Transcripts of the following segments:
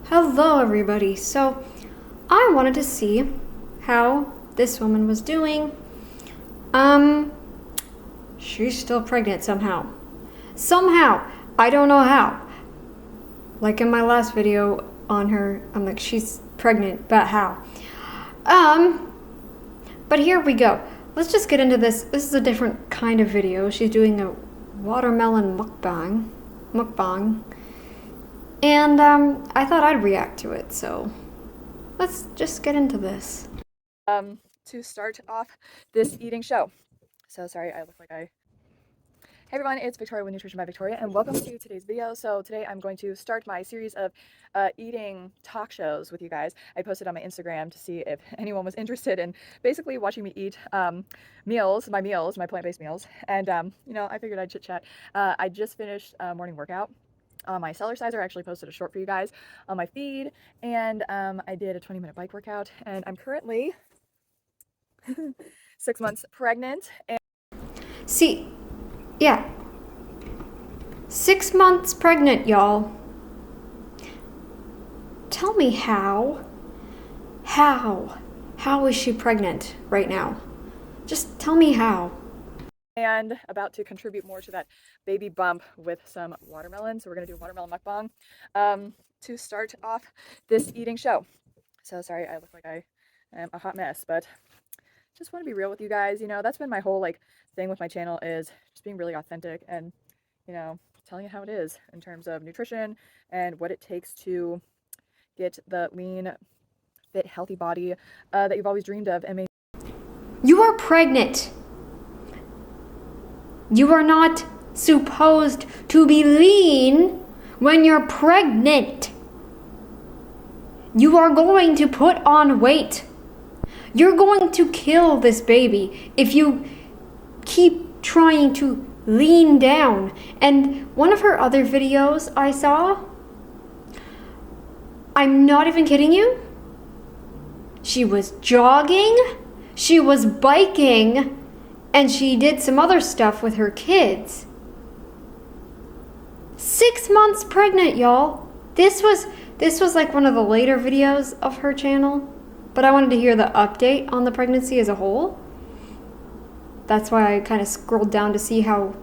Hello, everybody. So, I wanted to see how this woman was doing. She's still pregnant somehow. Somehow. I don't know how. Like in my last video on her, I'm like, she's pregnant, but how? But here we go. Let's just get into this. This is a different kind of video. She's doing a watermelon mukbang. And I thought I'd react to it, so let's just get into this. To start off this eating show. So sorry, I look like Hey everyone, it's Victoria with Nutrition by Victoria, and welcome to today's video. So today I'm going to start my series of eating talk shows with you guys. I posted on my Instagram to see if anyone was interested in basically watching me eat my plant-based meals. And I figured I'd chit chat. I just finished a morning workout. My Cellar Sizer actually posted a short for you guys on my feed, and I did a 20-minute bike workout, and I'm currently 6 months pregnant. And See, yeah, 6 months pregnant, y'all. Tell me how is she pregnant right now? Just tell me how. And about to contribute more to that baby bump with some watermelon. So we're gonna do a watermelon mukbang to start off this eating show. So sorry, I look like I am a hot mess, but just want to be real with you guys. That's been my whole thing with my channel, is just being really authentic and telling you how it is in terms of nutrition and what it takes to get the lean, fit, healthy body that you've always dreamed of. And You are pregnant. You are not supposed to be lean when you're pregnant. You are going to put on weight. You're going to kill this baby if you keep trying to lean down. And one of her other videos I saw, I'm not even kidding you, she was jogging, she was biking, and she did some other stuff with her kids. 6 months pregnant, y'all. This was like one of the later videos of her channel, but I wanted to hear the update on the pregnancy as a whole. That's why I kind of scrolled down to see how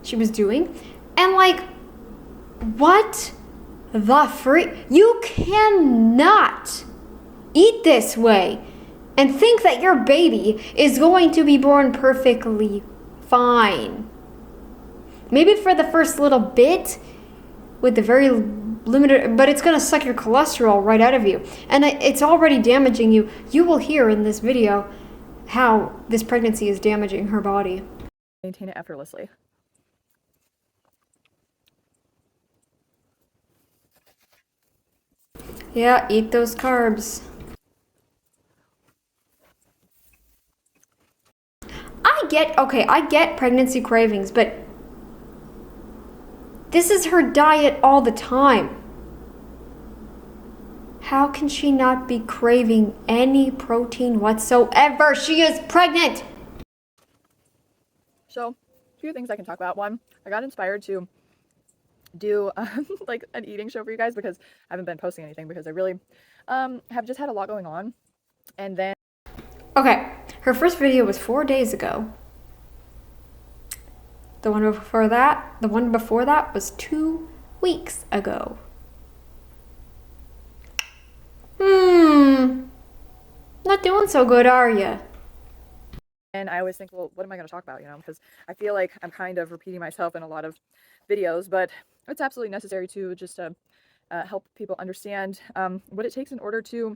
she was doing. And what the freak? You cannot eat this way and think that your baby is going to be born perfectly fine. Maybe for the first little bit with the very limited, but it's going to suck your cholesterol right out of you. And it's already damaging you. You will hear in this video how this pregnancy is damaging her body. maintain it effortlessly. Yeah, eat those carbs. I get pregnancy cravings, but this is her diet all the time. How can she not be craving any protein whatsoever? She is pregnant. So, a few things I can talk about. One, I got inspired to do an eating show for you guys because I haven't been posting anything because I really have just had a lot going on. And then Okay, her first video was 4 days ago. The one before that was 2 weeks ago. Not doing so good, are you? And I always think, well, what am I going to talk about? Because I feel like I'm kind of repeating myself in a lot of videos, but it's absolutely necessary to just help people understand what it takes in order to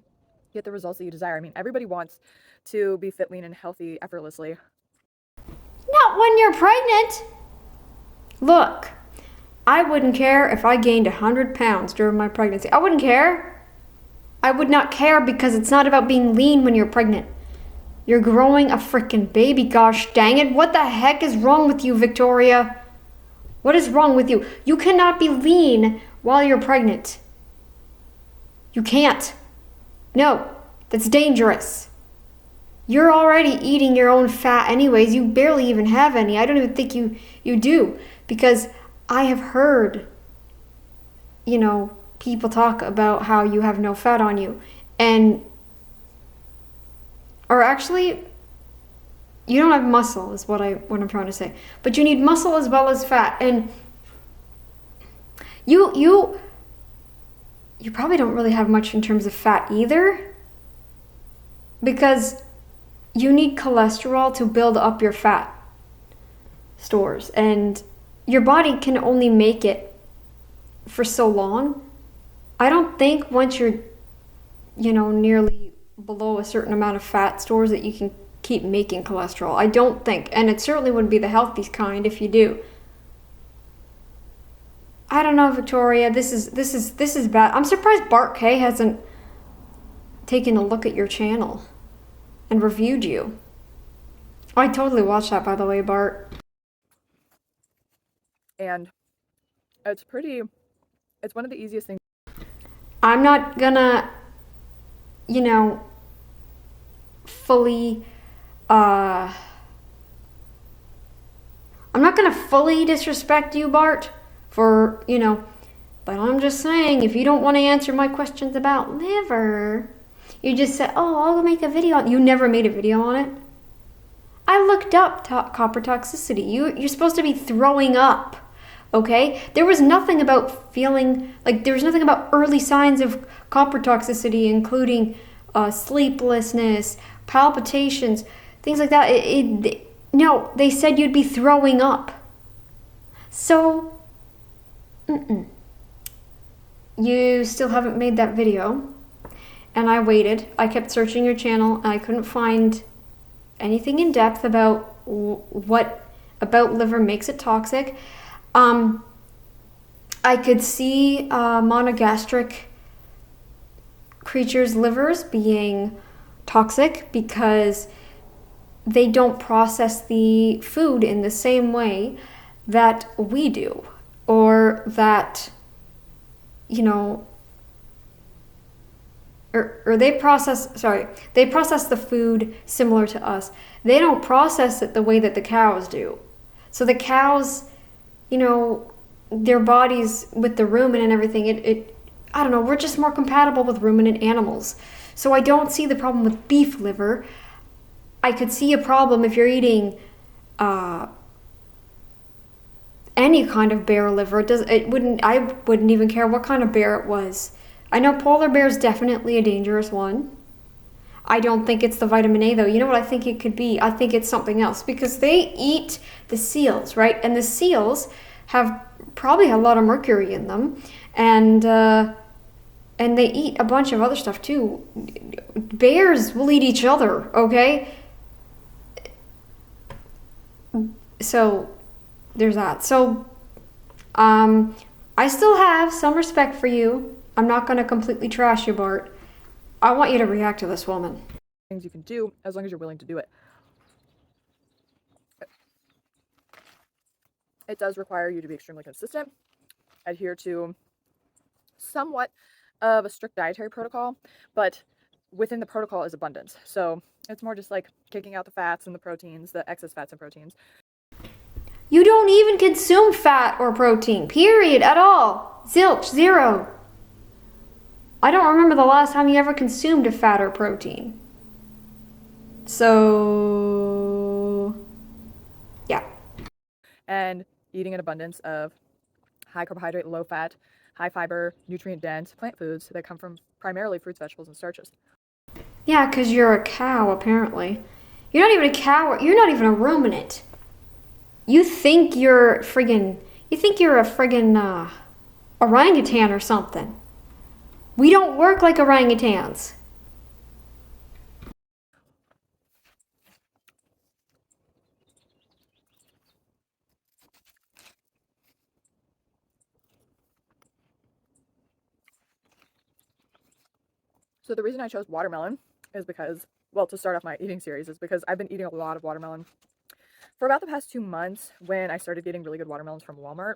get the results that you desire. I mean, everybody wants to be fit, lean, and healthy effortlessly. Not when you're pregnant. Look, I wouldn't care if I gained 100 pounds during my pregnancy. I wouldn't care. I would not care because it's not about being lean when you're pregnant. You're growing a freaking baby, gosh dang it. What the heck is wrong with you, Victoria? What is wrong with you? You cannot be lean while you're pregnant. You can't. No, that's dangerous. You're already eating your own fat anyways. You barely even have any. I don't even think you do, because I have heard, people talk about how you have no fat on you, and or actually you don't have muscle is what I'm trying to say, but you need muscle as well as fat, and you probably don't really have much in terms of fat either, because you need cholesterol to build up your fat stores, and your body can only make it for so long. I don't think once you're, nearly below a certain amount of fat stores that you can keep making cholesterol. I don't think, and it certainly wouldn't be the healthiest kind if you do. I don't know, Victoria. This is bad. I'm surprised Bart K hasn't taken a look at your channel and reviewed you. I totally watched that, by the way, Bart. And it's one of the easiest things. I'm not gonna, fully, I'm not gonna fully disrespect you, Bart, for, but I'm just saying, if you don't want to answer my questions about liver, you just said, oh, I'll make a video on it. You never made a video on it. I looked up copper toxicity. You're supposed to be throwing up. Okay? There was nothing about early signs of copper toxicity, including sleeplessness, palpitations, things like that. No, they said you'd be throwing up. So, you still haven't made that video. And I waited. I kept searching your channel, and I couldn't find anything in depth about what about liver makes it toxic. I could see monogastric creatures' livers being toxic because they don't process the food in the same way that we do, or that, or they process the food similar to us. They don't process it the way that the cows do. So the cows, their bodies with the rumen and everything, I don't know, we're just more compatible with ruminant animals. So I don't see the problem with beef liver. I could see a problem if you're eating any kind of bear liver. I wouldn't even care what kind of bear it was. I know polar bear is definitely a dangerous one. I don't think it's the vitamin A, though. You know what I think it could be? I think it's something else, because they eat the seals, right? And the seals have probably a lot of mercury in them, and they eat a bunch of other stuff too. Bears will eat each other, okay? So there's that. So I still have some respect for you. I'm not going to completely trash you, Bart. I want you to react to this woman. Things you can do as long as you're willing to do it. It does require you to be extremely consistent, adhere to somewhat of a strict dietary protocol, but within the protocol is abundance. So it's more just like kicking out the fats and the proteins, the excess fats and proteins. You don't even consume fat or protein, period, at all. Zilch, zero. I don't remember the last time you ever consumed a fat or protein. So, yeah. And eating an abundance of high carbohydrate, low fat, high fiber, nutrient dense plant foods that come from primarily fruits, vegetables, and starches. Yeah, because you're a cow, apparently. You're not even a cow. You're not even a ruminant. You think you're a friggin' orangutan or something. We don't work like orangutans. So the reason I chose watermelon is because, well, to start off my eating series, is because I've been eating a lot of watermelon for about the past 2 months. When I started getting really good watermelons from Walmart,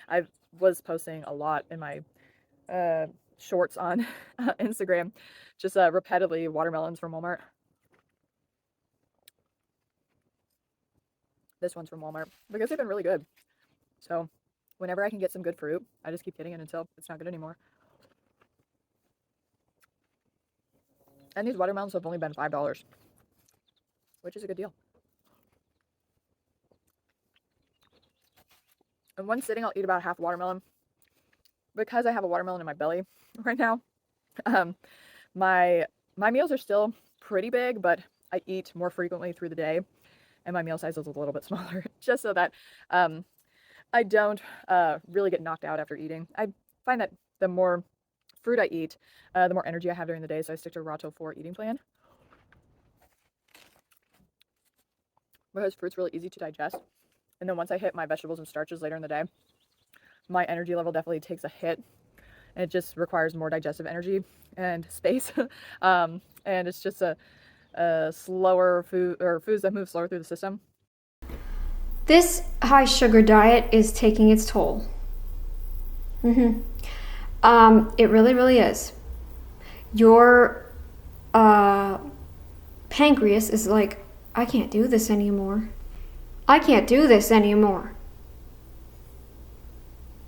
I was posting a lot in my shorts on Instagram, just repetitively watermelons from Walmart. This one's from Walmart because they've been really good. So whenever I can get some good fruit, I just keep getting it until it's not good anymore. And these watermelons have only been $5, which is a good deal. In one sitting, I'll eat about half a watermelon. Because I have a watermelon in my belly right now, um, my meals are still pretty big, but I eat more frequently through the day, and my meal size is a little bit smaller, just so that I don't really get knocked out after eating. I find that the more fruit I eat, the more energy I have during the day, so I stick to a Rato 4 eating plan. Because fruit's really easy to digest, and then once I hit my vegetables and starches later in the day, my energy level definitely takes a hit, and it just requires more digestive energy and space. And it's just a slower food, or foods that move slower through the system. This high sugar diet is taking its toll. It really, really is. Your pancreas is like, I can't do this anymore. I can't do this anymore.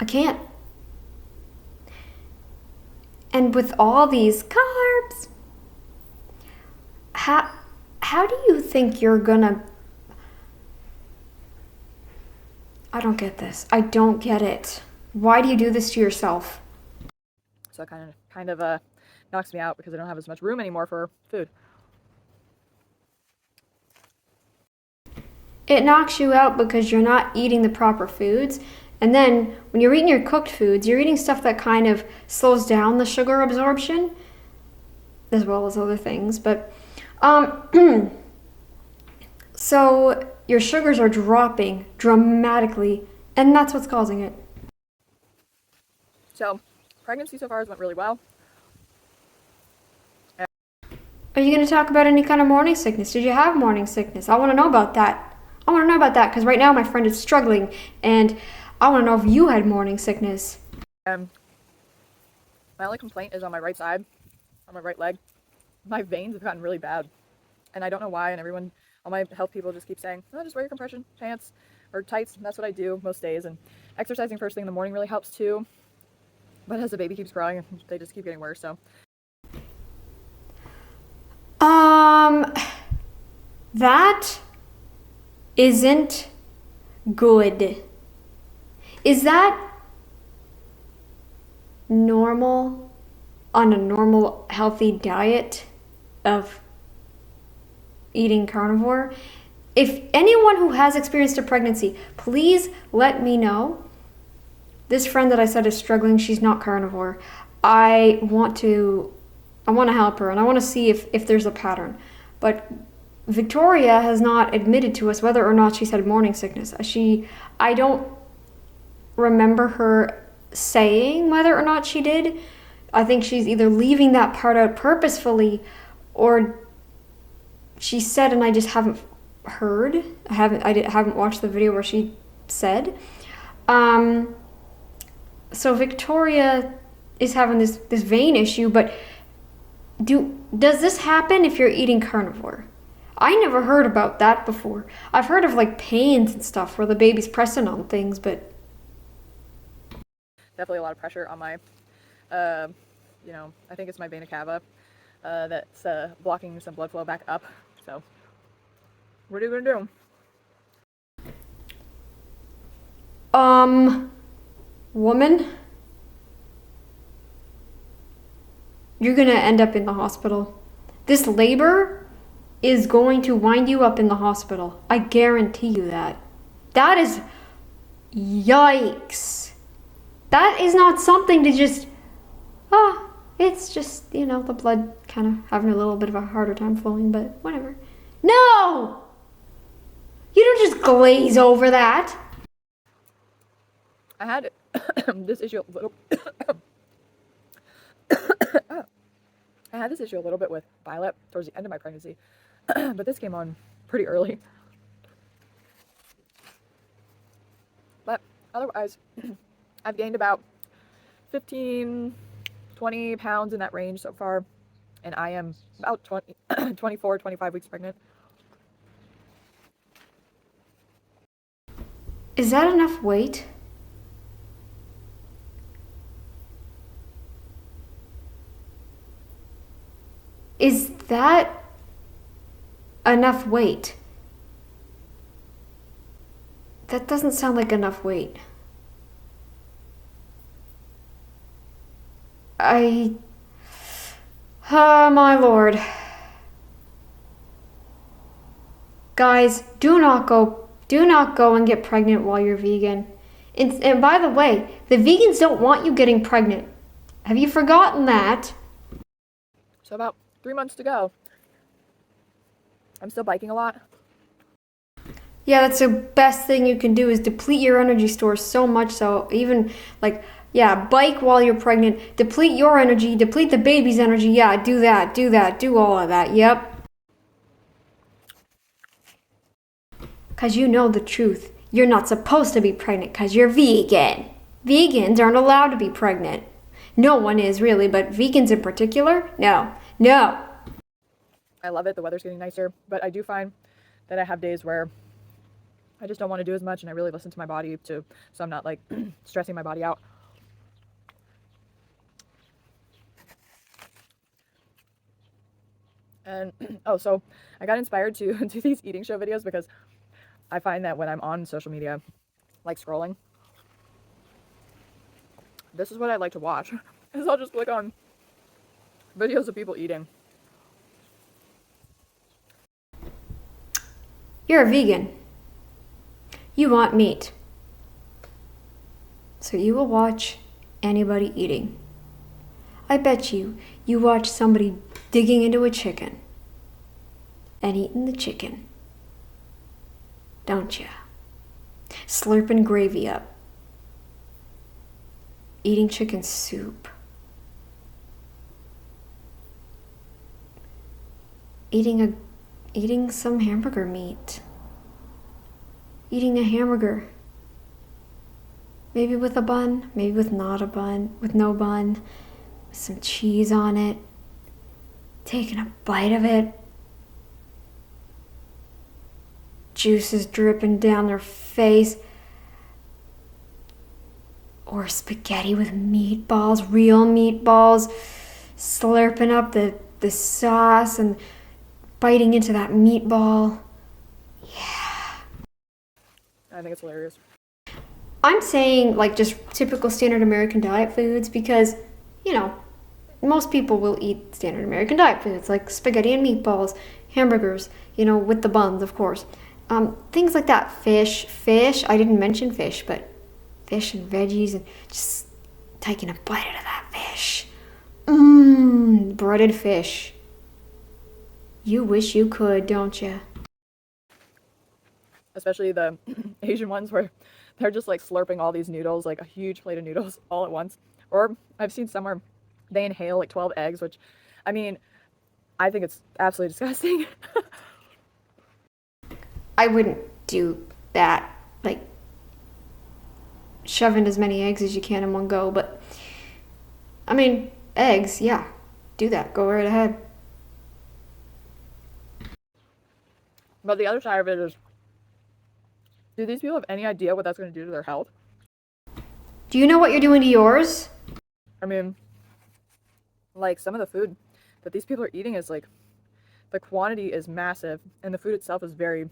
I can't. And with all these carbs, how do you think you're gonna... I don't get this. I don't get it. Why do you do this to yourself? So it kind of knocks me out because I don't have as much room anymore for food. It knocks you out because you're not eating the proper foods. And then when you're eating your cooked foods, you're eating stuff that kind of slows down the sugar absorption, as well as other things. But so your sugars are dropping dramatically, and that's what's causing it. So pregnancy so far has went really well. Are you going to talk about any kind of morning sickness? Did you have morning sickness? I want to know about that. Because right now my friend is struggling, and I want to know if you had morning sickness. My only complaint is on my right side, on my right leg. My veins have gotten really bad, and I don't know why. And all my health people just keep saying, "Oh, just wear your compression pants or tights." And that's what I do most days. And exercising first thing in the morning really helps too. But as the baby keeps growing, they just keep getting worse. So that isn't good. Is that normal on a normal healthy diet of eating carnivore? If anyone who has experienced a pregnancy, please let me know. This friend that I said is struggling, she's not carnivore. I want to help her, and I want to see if there's a pattern. But Victoria has not admitted to us whether or not she's had morning sickness. I don't remember her saying whether or not she did. I think she's either leaving that part out purposefully, or she said and I just haven't heard. I haven't watched the video where she said. So Victoria is having this vein issue, but does this happen if you're eating carnivore? I never heard about that before. I've heard of like pains and stuff where the baby's pressing on things, but definitely a lot of pressure on my, I think it's my vena cava that's blocking some blood flow back up. So what are you gonna do? Woman, you're gonna end up in the hospital. This labor is going to wind you up in the hospital. I guarantee you that. That is... yikes. That is not something to just... it's just, the blood kind of having a little bit of a harder time flowing, but whatever. No! You don't just glaze over that. I had this issue a little. I had this issue a little bit with Violet towards the end of my pregnancy, but this came on pretty early. But otherwise, I've gained about 15, 20 pounds in that range so far, and I am about 24, 25 weeks pregnant. Is that enough weight? Is that enough weight? That doesn't sound like enough weight. Oh my lord. Guys, do not go and get pregnant while you're vegan. And by the way, the vegans don't want you getting pregnant. Have you forgotten that? So about 3 months to go. I'm still biking a lot. Yeah, that's the best thing you can do is deplete your energy stores so much so even like, yeah, bike while you're pregnant, deplete your energy, deplete the baby's energy. Yeah, do that, do all of that. Yep. Because you know the truth. You're not supposed to be pregnant because you're vegan. Vegans aren't allowed to be pregnant. No one is really, but vegans in particular? No. No. I love it. The weather's getting nicer, but I do find that I have days where I just don't want to do as much and I really listen to my body too, so I'm not like stressing my body out. And oh, so I got inspired to do these eating show videos because I find that when I'm on social media, like scrolling, this is what I like to watch. Is I'll just click on videos of people eating. You're a vegan. You want meat. So you will watch anybody eating. I bet you watch somebody digging into a chicken and eating the chicken. Don't you? Slurping gravy up. Eating chicken soup. Eating some hamburger meat. Eating a hamburger. Maybe with a bun, maybe with not a bun, with no bun, with some cheese on it. Taking a bite of it. Juices dripping down their face. Or spaghetti with meatballs, real meatballs. Slurping up the sauce and biting into that meatball. Yeah. I think it's hilarious. I'm saying like just typical standard American diet foods because, you know, most people will eat standard American diet foods like spaghetti and meatballs, hamburgers, you know, with the buns, of course. Things like that. Fish. I didn't mention fish, but fish and veggies and just taking a bite out of that fish. Breaded fish. You wish you could, don't you? Especially the Asian ones where they're just like slurping all these noodles, like a huge plate of noodles all at once. Or I've seen some where they inhale like 12 eggs, which, I mean, I think it's absolutely disgusting. I wouldn't do that, like shove in as many eggs as you can in one go, but I mean, eggs, yeah, do that, go right ahead. But the other side of it is, do these people have any idea what that's going to do to their health? Do you know what you're doing to yours? I mean, like some of the food that these people are eating is like, the quantity is massive and the food itself is very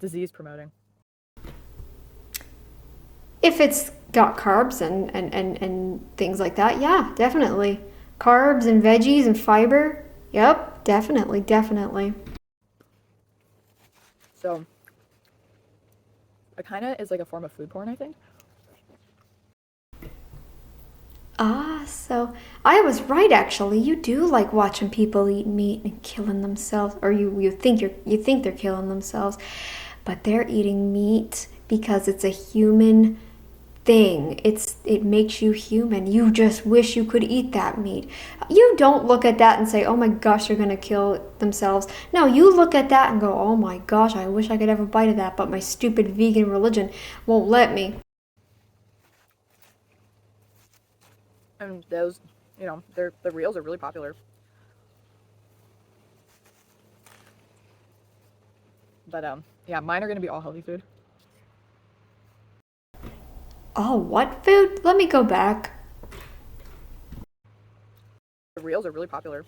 disease promoting. If it's got carbs and things like that, yeah, definitely. Carbs and veggies and fiber, yep, definitely. So, it kind of is like a form of food porn, I think. So I was right actually. You do like watching people eat meat and killing themselves, or you think they're killing themselves, but they're eating meat because it's a human thing. It makes you human. You just wish you could eat that meat. You don't look at that and say, "Oh my gosh, they're gonna kill themselves." No, you look at that and go, "Oh my gosh, I wish I could have a bite of that, but my stupid vegan religion won't let me." And those, you know, the reels are really popular. But yeah, mine are gonna be all healthy food. Oh, what food? Let me go back. The reels are really popular.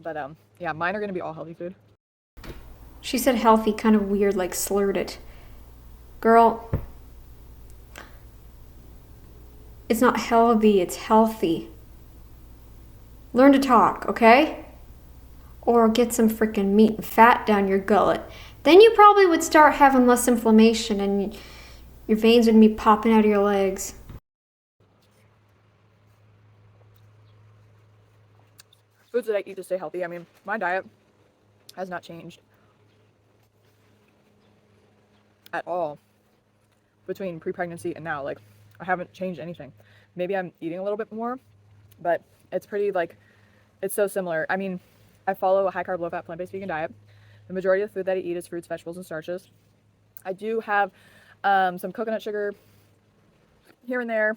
But yeah, mine are gonna be all healthy food. She said healthy, kind of weird, like slurred it. Girl, it's not healthy, it's healthy. Learn to talk, okay? Or get some freaking meat and fat down your gullet. Then you probably would start having less inflammation and your veins would be popping out of your legs. Foods that I eat to stay healthy. I mean, my diet has not changed at all between pre-pregnancy and now. Like, I haven't changed anything. Maybe I'm eating a little bit more, but it's pretty, like, it's so similar. I mean, I follow a high carb, low fat, plant-based vegan diet. The majority of the food that I eat is fruits, vegetables, and starches. I do have some coconut sugar here and there.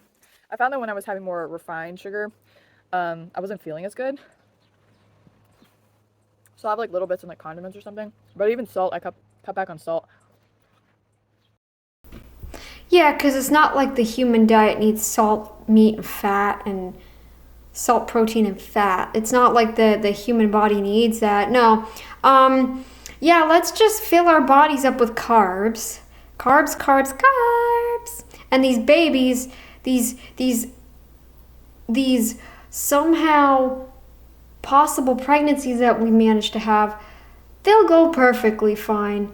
I found that when I was having more refined sugar, I wasn't feeling as good. So I have like little bits in like condiments or something. But even salt, I cut back on salt. Yeah, because it's not like the human diet needs salt, meat, and fat, and salt, protein, and fat. It's not like the human body needs that. No. Yeah, let's just fill our bodies up with carbs. Carbs, carbs, carbs. And these babies, these somehow possible pregnancies that we manage to have, they'll go perfectly fine.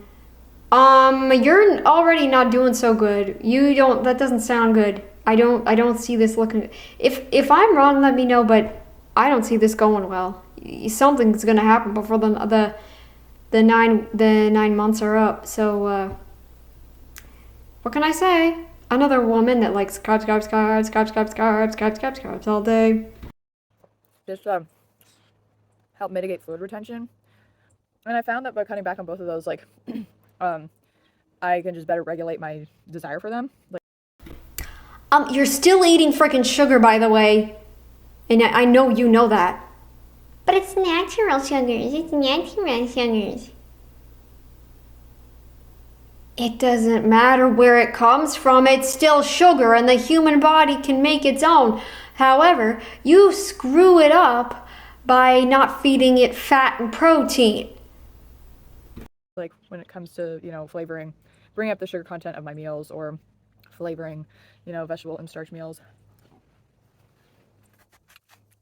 You're already not doing so good. That doesn't sound good. I don't see this looking, if I'm wrong, let me know, but I don't see this going well. Something's gonna happen before the 9 months are up. So, what can I say? Another woman that likes carbs, carbs, carbs, carbs, carbs, carbs, carbs, carbs, carbs all day. Just help mitigate fluid retention. And I found that by cutting back on both of those, like, I can just better regulate my desire for them. Like, You're still eating freaking sugar, by the way. And I know you know that. But it's natural sugars. It's natural sugars. It doesn't matter where it comes from. It's still sugar, and the human body can make its own. However, you screw it up by not feeding it fat and protein. like when it comes to, flavoring, bring up the sugar content of my meals or flavoring, vegetable and starch meals.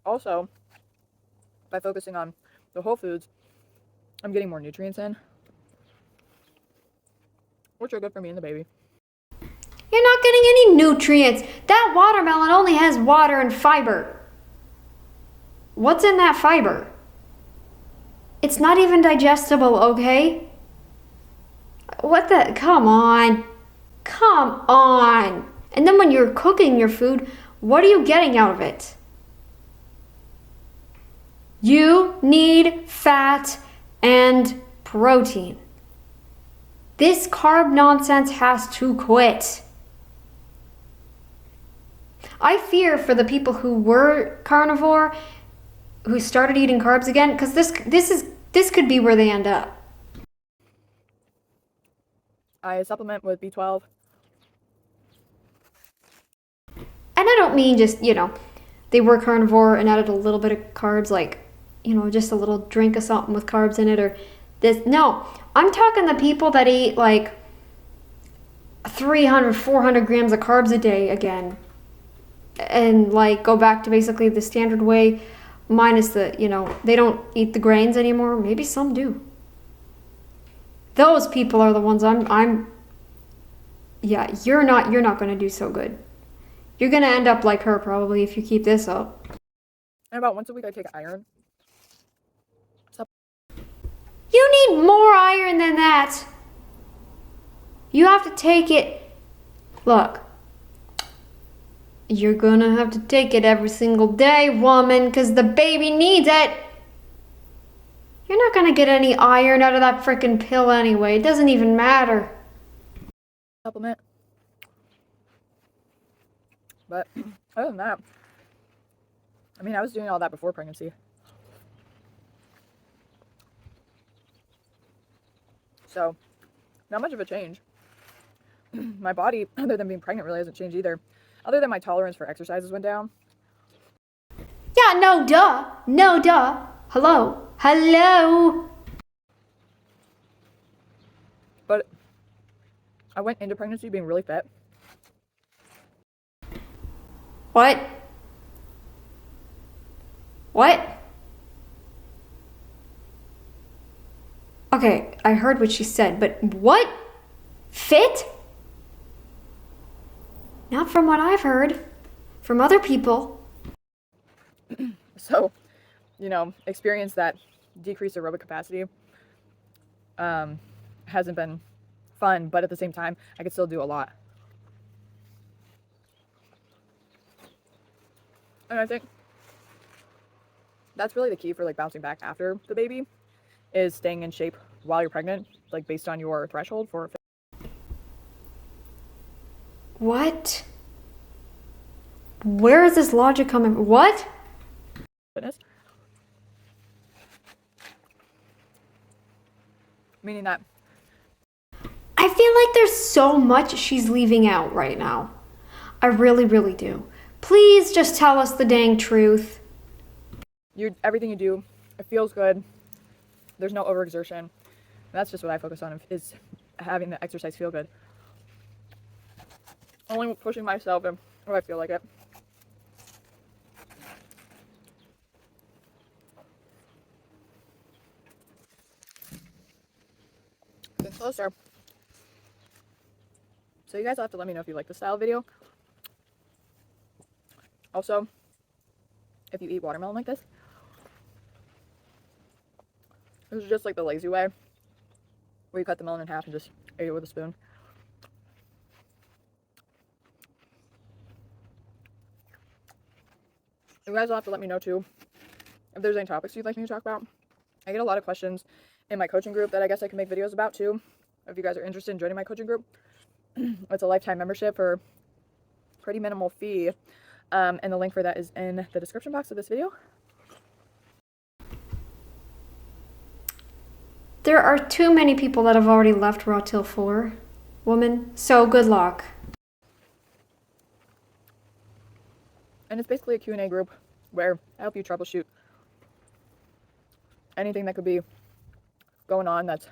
Also, by focusing on the whole foods, I'm getting more nutrients in, which are good for me and the baby. You're not getting any nutrients. That watermelon only has water and fiber. What's in that fiber? It's not even digestible, okay? Come on. Come on. And then when you're cooking your food, what are you getting out of it? You need fat and protein. This carb nonsense has to quit. I fear for the people who were carnivore, who started eating carbs again, because this could be where they end up. I supplement with B12. And I don't mean just, they were carnivore and added a little bit of carbs, like, just a little drink of something with carbs in it or this. No, I'm talking the people that eat like 300, 400 grams of carbs a day again. And like go back to basically the standard way, minus the, they don't eat the grains anymore. Maybe some do. Those people are the ones yeah, you're not going to do so good. You're going to end up like her probably if you keep this up. And about once a week I take iron. You need more iron than that. You have to take it. Look, you're gonna have to take it every single day, woman, because the baby needs it. You're not gonna get any iron out of that freaking pill anyway. It doesn't even matter. Supplement. But other than that, I was doing all that before pregnancy. So, not much of a change. My body, other than being pregnant, really hasn't changed either. Other than my tolerance for exercises went down. Yeah, no duh. Hello? Hello? But I went into pregnancy being really fit. What? What? Okay, I heard what she said, but what? Fit? Not from what I've heard. From other people. So, experience that decreased aerobic capacity hasn't been fun, but at the same time, I could still do a lot. And I think that's really the key for like bouncing back after the baby is staying in shape while you're pregnant, like based on your threshold for What? Where is this logic coming? What? fitness. Meaning that I feel like there's so much she's leaving out right now. I really, really do. Please just tell us the dang truth. everything you do, it feels good. There's no overexertion. And that's just what I focus on is having the exercise feel good. Only pushing myself if I feel like it. Get closer. So you guys will have to let me know if you like the style video. Also, if you eat watermelon like this is just like the lazy way, where you cut the melon in half and just eat it with a spoon. You guys will have to let me know too if there's any topics you'd like me to talk about. I get a lot of questions in my coaching group that I guess I can make videos about too. If you guys are interested in joining my coaching group, it's a lifetime membership for pretty minimal fee. And the link for that is in the description box of this video. There are too many people that have already left Raw Till 4, woman. So good luck. And it's basically a Q&A group where I help you troubleshoot anything that could be going on that's,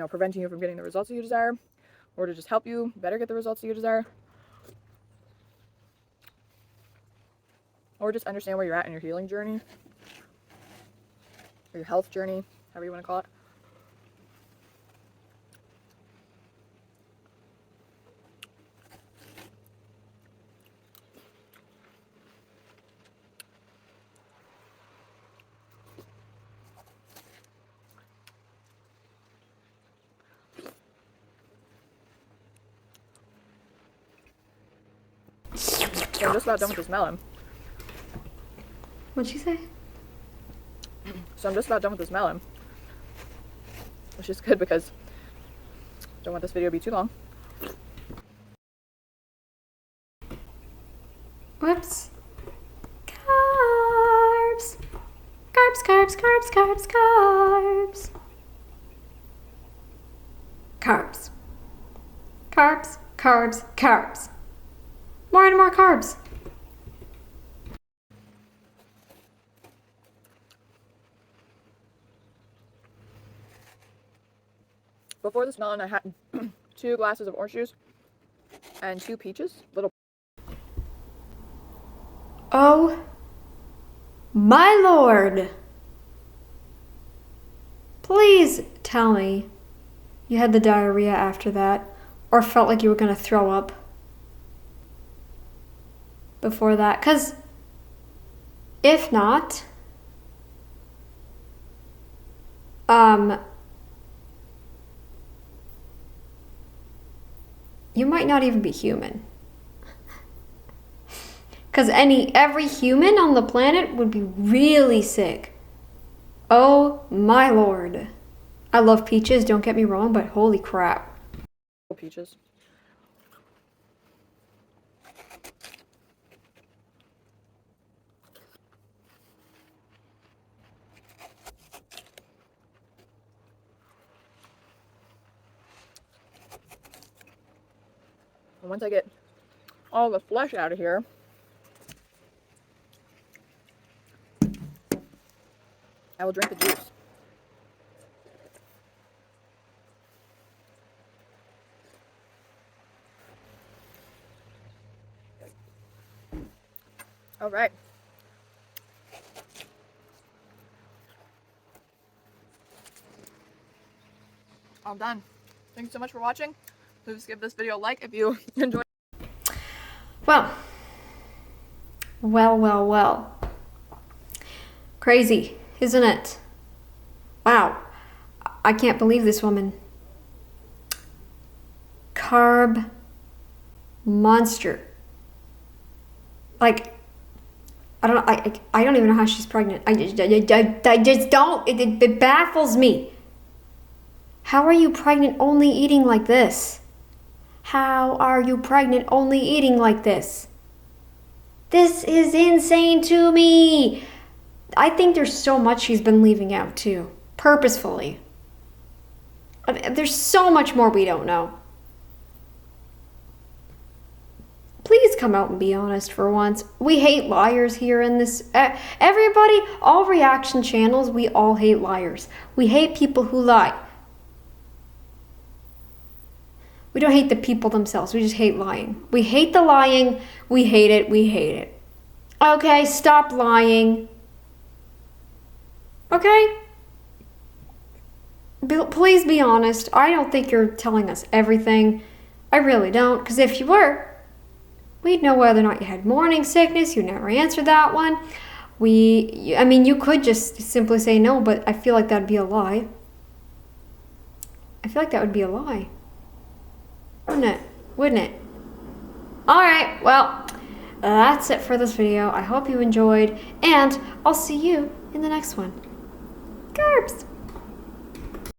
preventing you from getting the results that you desire, or to just help you better get the results that you desire, or just understand where you're at in your healing journey, or your health journey, however you want to call it. So I'm just about done with this melon. What'd she say? So I'm just about done with this melon, which is good because I don't want this video to be too long. Whoops. Carbs. Carbs, carbs, carbs, carbs, carbs. Carbs. Carbs, carbs, carbs. More and more carbs. Before this melon, I had 2 glasses of orange juice and 2 peaches. Oh my lord. Please tell me you had the diarrhea after that, or felt like you were gonna throw up before that. 'Cause if not, you might not even be human. Because every human on the planet would be really sick. Oh my lord. I love peaches, don't get me wrong, but holy crap. Peaches. And once I get all the flesh out of here, I will drink the juice. All right. I'm done. Thank you so much for watching. Please give this video a like if you enjoyed. Well. Well. Crazy, isn't it? Wow. I can't believe this woman. Carb monster. Like, I don't even know how she's pregnant. I just don't. It baffles me. How are you pregnant only eating like this? How are you pregnant only eating like this? This is insane to me. I think there's so much she's been leaving out too, purposefully. I mean, there's so much more we don't know. Please come out and be honest for once. We hate liars here in this. Everybody, all reaction channels, we all hate liars. We hate people who lie. We don't hate the people themselves. We just hate lying. We hate the lying. We hate it. We hate it. Okay, stop lying. Okay? Please be honest. I don't think you're telling us everything. I really don't. Because if you were, we'd know whether or not you had morning sickness. You never answered that one. I mean, you could just simply say no, but I feel like that'd be a lie. I feel like that would be a lie. Wouldn't it? Wouldn't it? Alright, well, that's it for this video. I hope you enjoyed, and I'll see you in the next one. Carbs!